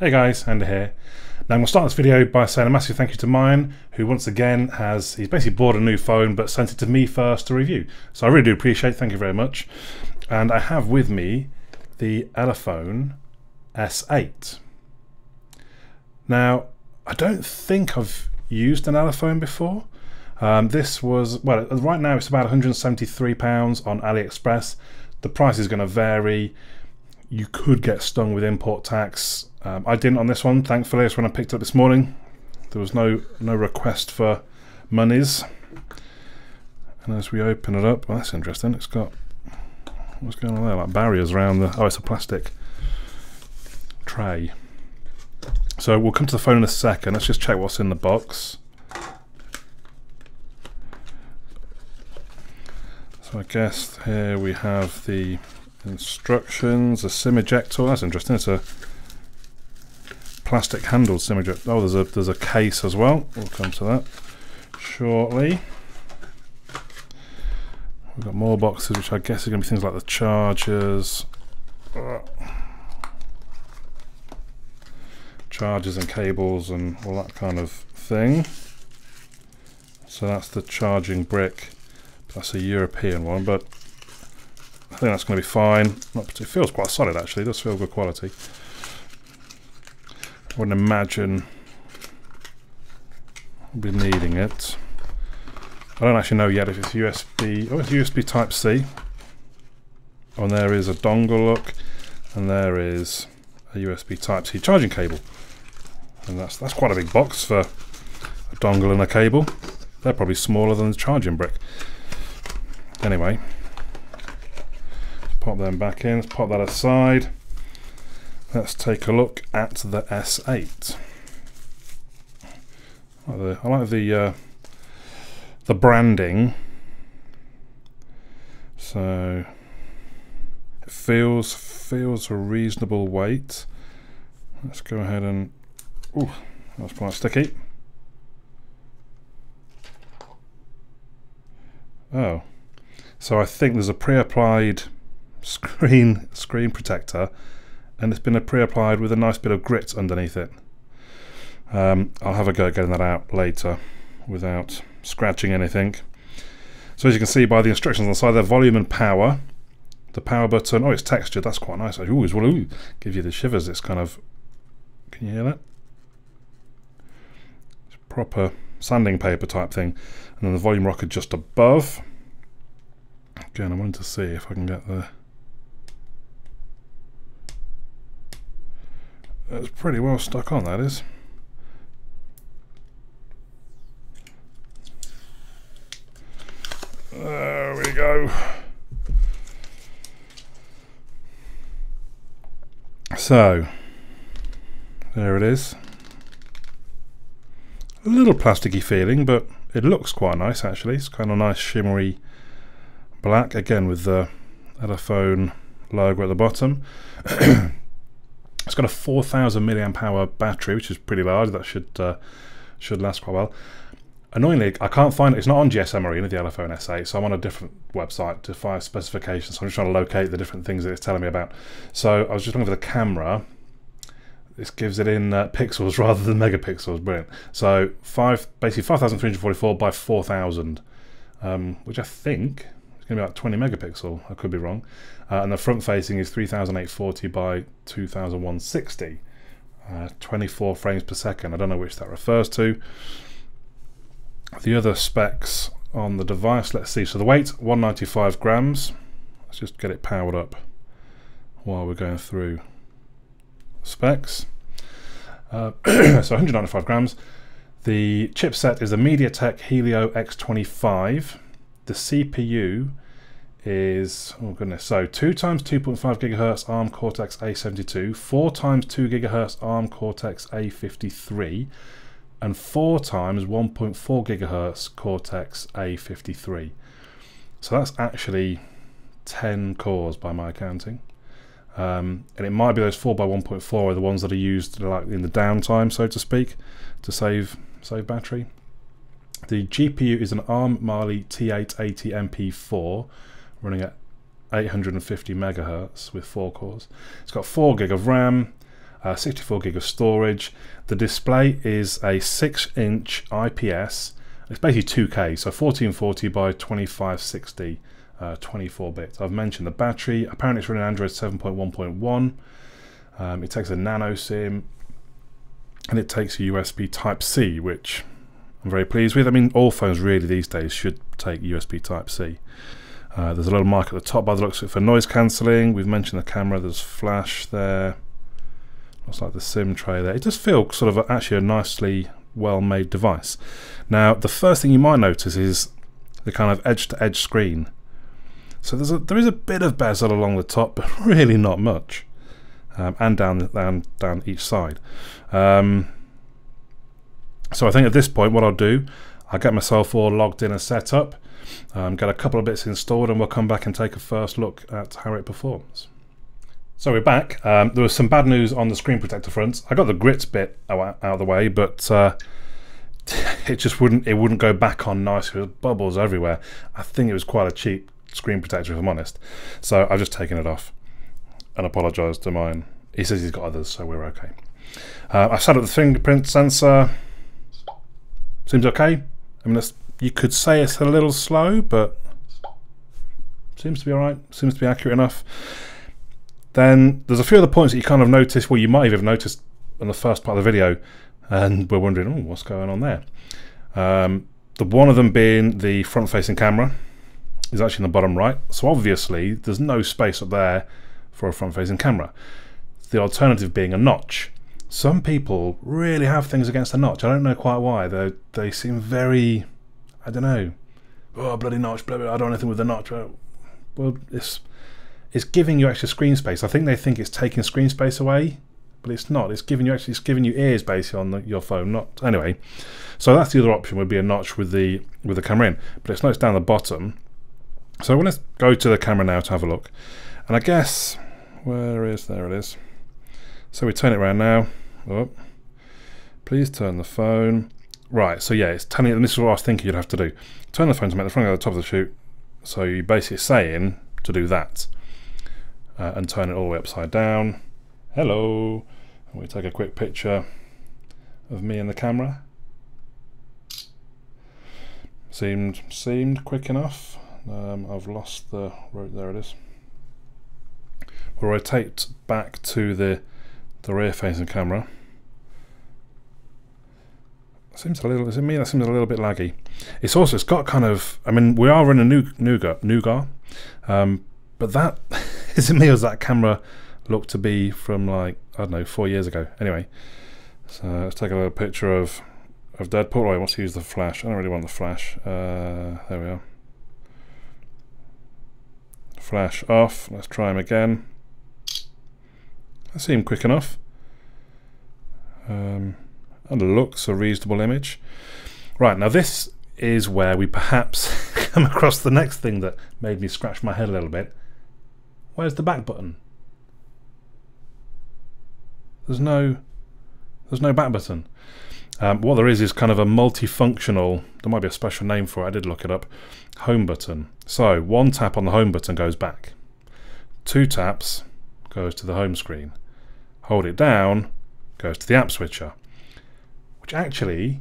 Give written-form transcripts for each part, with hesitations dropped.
Hey guys, Andy here. Now I'm going to start this video by saying a massive thank you to Mine, who once again he's basically bought a new phone but sent it to me first to review. So I really do appreciate it, thank you very much. And I have with me the Elephone S8. Now, I don't think I've used an Elephone before. This was, well, right now it's about £173 on Aliexpress. The price is going to vary. You could get stung with import tax. I didn't on this one, thankfully. It's when I picked it up this morning. There was no request for monies. And as we open it up, well, that's interesting. It's got, what's going on there? Like barriers around the, oh, it's a plastic tray. So we'll come to the phone in a second. Let's just check what's in the box. So I guess here we have the instructions, a SIM ejector. That's interesting. It's a plastic handled SIM ejector. Oh, there's a case as well. We'll come to that shortly. We've got more boxes, which I guess are going to be things like the chargers, and cables and all that kind of thing. So that's the charging brick. That's a European one, but I think that's going to be fine. It feels quite solid actually, it does feel good quality. I wouldn't imagine I'll be needing it. I don't actually know yet if it's USB. Oh, it's USB Type C. Oh, and there is a dongle look, and there is a USB Type C charging cable. And that's quite a big box for a dongle and a cable. They're probably smaller than the charging brick. Anyway. Pop them back in, let's pop that aside. Let's take a look at the S8. I like the branding. So it feels a reasonable weight. Let's go ahead and, ooh, that's quite sticky. Oh, so I think there's a pre-applied screen protector, and it's been pre-applied with a nice bit of grit underneath it. I'll have a go at getting that out later without scratching anything. So as you can see by the instructions on the side there, volume and power. The power button, oh, it's textured, that's quite nice. Ooh, give you the shivers. It's kind of, can you hear that? It's proper sanding paper type thing. And then the volume rocker just above. Again, I wanted to see if I can get the, it's pretty well stuck on, that is. There we go. So, there it is. A little plasticky feeling, but it looks quite nice actually. It's kind of nice shimmery black, again with the Elephone logo at the bottom. It's got a 4,000 milliamp hour battery, which is pretty large. That should last quite well. Annoyingly, I can't find it. It's not on GSM Arena, the Elephone S8, so I'm on a different website to find specifications. So I'm just trying to locate the different things that it's telling me about. So I was just looking for the camera. This gives it in pixels rather than megapixels. Brilliant. So basically 5,344 by 4,000, which I think is going to be like 20 megapixel. I could be wrong. And the front facing is 3,840 by 2,160. 24 frames per second. I don't know which that refers to. The other specs on the device, let's see. So the weight, 195 grams. Let's just get it powered up while we're going through specs. So 195 grams. The chipset is a MediaTek Helio X25. The CPU is, oh goodness, so 2 times 2.5 gigahertz ARM Cortex A72, 4 times 2 gigahertz ARM Cortex A53, and 4 times 1.4 gigahertz Cortex A53. So that's actually 10 cores by my counting. And it might be those 4 by 1.4 are the ones that are used like in the downtime, so to speak, to save battery. The GPU is an ARM Mali T880 MP4 running at 850 megahertz with 4 cores. It's got 4 gig of RAM, 64 gig of storage. The display is a 6-inch IPS. It's basically 2K, so 1440 by 2560, 24 bits. I've mentioned the battery. Apparently it's running Android 7.1.1. It takes a nano SIM, and it takes a USB Type-C, which I'm very pleased with. I mean, all phones really these days should take USB Type-C. There's a little mic at the top by the looks of it for noise cancelling. We've mentioned the camera. There's flash there. Looks like the SIM tray there. It does feel sort of actually a nicely well-made device. Now, the first thing you might notice is the kind of edge-to-edge screen. So there is a bit of bezel along the top, but really not much, and down each side. So I think at this point, what I'll do, I'll get myself all logged in and set up, get a couple of bits installed, and we'll come back and take a first look at how it performs. So we're back. There was some bad news on the screen protector front. I got the grits bit out of the way, but it just wouldn't go back on nicely. There was bubbles everywhere. I think it was quite a cheap screen protector, if I'm honest. So I've just taken it off and apologised to mine. He says he's got others, so we're okay. I've set up the fingerprint sensor. Seems okay. I mean, you could say it's a little slow, but seems to be alright. Seems to be accurate enough. Then there's a few other points that you kind of notice, well, you might have noticed in the first part of the video, and we're wondering, oh, what's going on there? The one of them being the front-facing camera is actually in the bottom right. So obviously, there's no space up there for a front-facing camera. The alternative being a notch. Some people really have things against a notch. I don't know quite why. They seem very, I don't know. Oh, bloody notch! Blah, blah, I don't want anything with the notch. Well, it's giving you extra screen space. I think they think it's taking screen space away, but it's not. It's giving you ears basically on your phone. Not anyway. So that's the other option, would be a notch with the camera in, but it's down the bottom. So let's go to the camera now to have a look. And I guess there it is. So we turn it around now. Oh, please turn the phone. Right. So yeah, it's telling you. This is what I was thinking you'd have to do. Turn the phone to make the front go to the top of the shoot. So you're basically saying to do that. And turn it all the way upside down. Hello. And we take a quick picture of me and the camera. Seemed quick enough. I've lost the road. There it is. We'll rotate back to the rear-facing camera. Seems a little. Is it me that seems a little bit laggy? It's got kind of. I mean, we are running Nougat, but that. Is it me or does that camera look to be from, like, I don't know, 4 years ago? Anyway, so let's take a little picture of Deadpool. Right, wants to use the flash. I don't really want the flash. There we are. Flash off. Let's try him again. That seemed quick enough. And looks a reasonable image. Right, now this is where we perhaps come across the next thing that made me scratch my head a little bit. Where's the back button? There's no back button. What there is kind of a multifunctional, there might be a special name for it, I did look it up, home button. So one tap on the home button goes back. 2 taps goes to the home screen. Hold it down, goes to the app switcher. Which actually,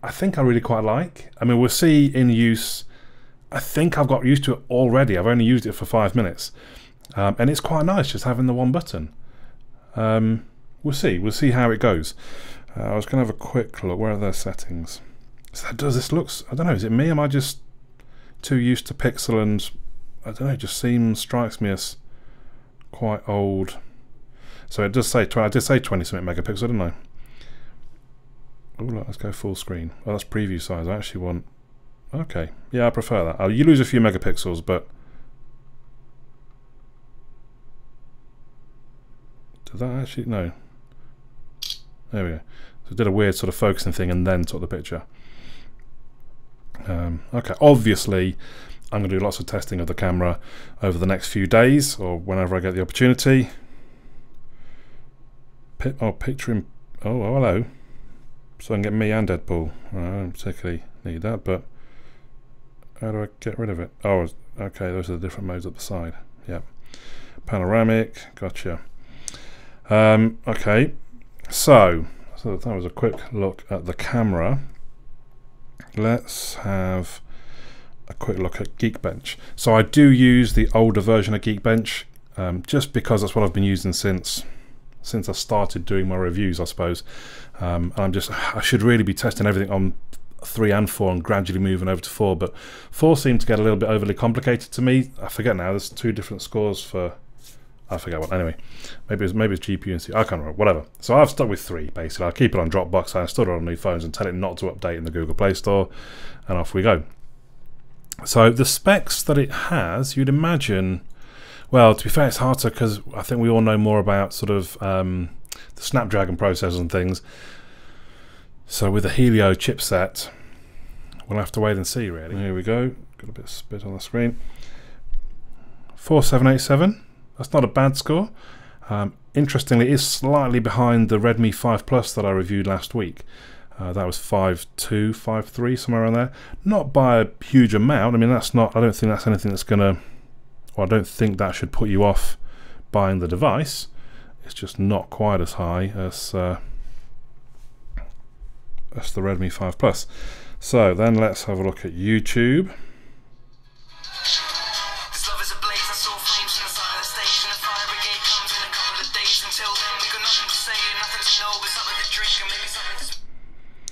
I think I really quite like. I mean, we'll see in use. I think I've got used to it already. I've only used it for 5 minutes. And it's quite nice just having the one button. We'll see how it goes. I was going to have a quick look. Where are their settings? So does this looks, I don't know, is it me? Am I just too used to Pixel and, I don't know, it just strikes me as quite old. So it does say, I did say 20 something megapixel, didn't I? Oh, look, let's go full screen. Oh, that's preview size. I actually want, okay. Yeah, I prefer that. You lose a few megapixels, but did that actually? No. There we go. So it did a weird sort of focusing thing and then took the picture. Okay, obviously I'm going to do lots of testing of the camera over the next few days or whenever I get the opportunity. Picturing. Oh, hello. So I can get me and Deadpool. I don't particularly need that, but how do I get rid of it? Oh, okay, those are the different modes at the side. Yep. Panoramic, gotcha. Okay, so that was a quick look at the camera. Let's have a quick look at Geekbench. So I do use the older version of Geekbench, just because that's what I've been using since I started doing my reviews, I suppose. I should really be testing everything on 3 and 4 and gradually moving over to 4, but 4 seemed to get a little bit overly complicated to me. I forget now, there's 2 different scores for, I forget what, anyway, maybe it's GPU and CPU, I can't remember, whatever. So I've stuck with 3 basically. I'll keep it on Dropbox, I install it on new phones and tell it not to update in the Google Play Store, and off we go. So the specs that it has, you'd imagine, well, to be fair, it's harder because I think we all know more about sort of the Snapdragon processors and things. So with the Helio chipset, we'll have to wait and see, really. Here we go, got a bit of spit on the screen. 4787, that's not a bad score. Interestingly, it is slightly behind the Redmi 5 Plus that I reviewed last week. That was 5.2, 5.3, somewhere around there. Not by a huge amount. I mean, that's not, I don't think that's anything that's gonna, well, I don't think that should put you off buying the device. It's just not quite as high as the Redmi 5 Plus. So then let's have a look at YouTube.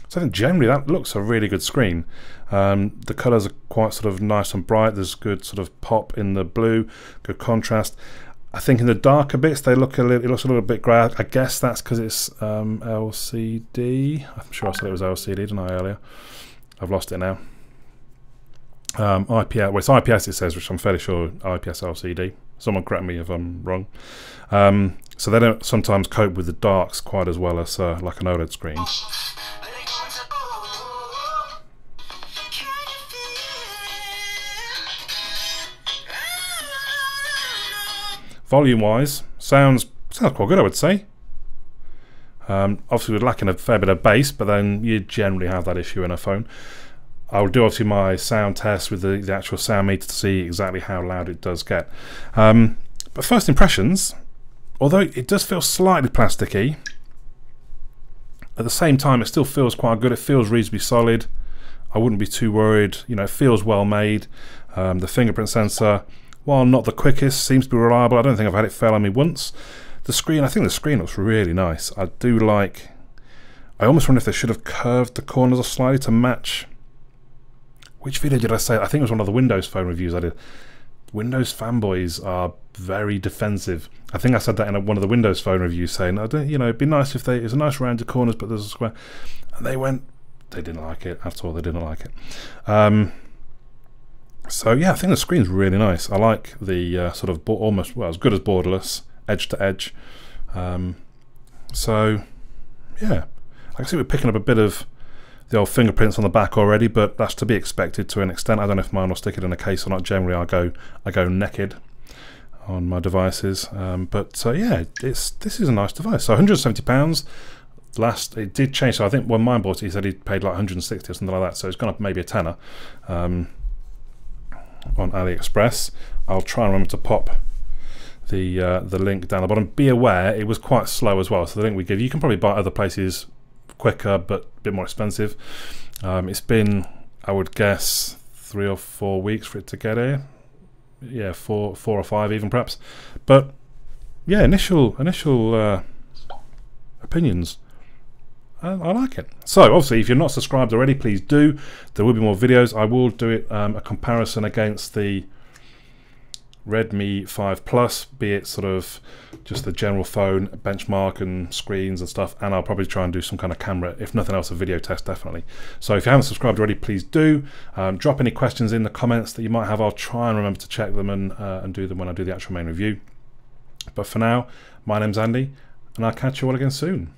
So I think generally that looks a really good screen. The colours are quite sort of nice and bright. There's good sort of pop in the blue, good contrast. I think in the darker bits they look it looks a little bit grey. I guess that's because it's LCD. I'm sure I said it was LCD, didn't I, earlier? I've lost it now. IPS, well, it's IPS it says, which I'm fairly sure IPS LCD. Someone correct me if I'm wrong. So they don't sometimes cope with the darks quite as well as like an OLED screen. Volume-wise, sounds quite good, I would say. Obviously, we're lacking a fair bit of bass, but then you generally have that issue in a phone. I'll do obviously my sound test with the actual sound meter to see exactly how loud it does get. But first impressions, although it does feel slightly plasticky, at the same time it still feels quite good. It feels reasonably solid. I wouldn't be too worried. You know, it feels well made. The fingerprint sensor, while not the quickest, seems to be reliable. I don't think I've had it fail on me once. The screen, I think the screen looks really nice. I do like, I almost wonder if they should have curved the corners slightly to match. Which video did I say? I think it was one of the Windows Phone reviews I did. Windows fanboys are very defensive. I think I said that in one of the Windows Phone reviews, saying, I don't, you know, it'd be nice if it's a nice rounded corners, but there's a square. And they went, they didn't like it at all. They didn't like it. So yeah, I think the screen's really nice. I like the sort of almost, well, as good as borderless, edge to edge. So yeah, I can see we're picking up a bit of the old fingerprints on the back already, but that's to be expected to an extent. I don't know if mine will stick it in a case or not. Generally, I go naked on my devices. Yeah, this is a nice device. So £170. Last, it did change. So I think when mine bought it, he said he paid like 160 or something like that. So it's gone up maybe a tenner. On Aliexpress. I'll try and remember to pop the link down the bottom. Be aware it was quite slow as well, so the link we give you can probably buy other places quicker but a bit more expensive. It's been, I would guess, 3 or 4 weeks for it to get here. Yeah, 4 or 5 even perhaps. But yeah, initial opinions, I like it. So obviously if you're not subscribed already, please do. There will be more videos. I will do it a comparison against the Redmi 5 Plus, be it sort of just the general phone benchmark and screens and stuff, and I'll probably try and do some kind of camera, if nothing else a video test definitely. So if you haven't subscribed already, please do. Drop any questions in the comments that you might have. I'll try and remember to check them and do them when I do the actual main review. But for now, my name's Andy and I'll catch you all again soon.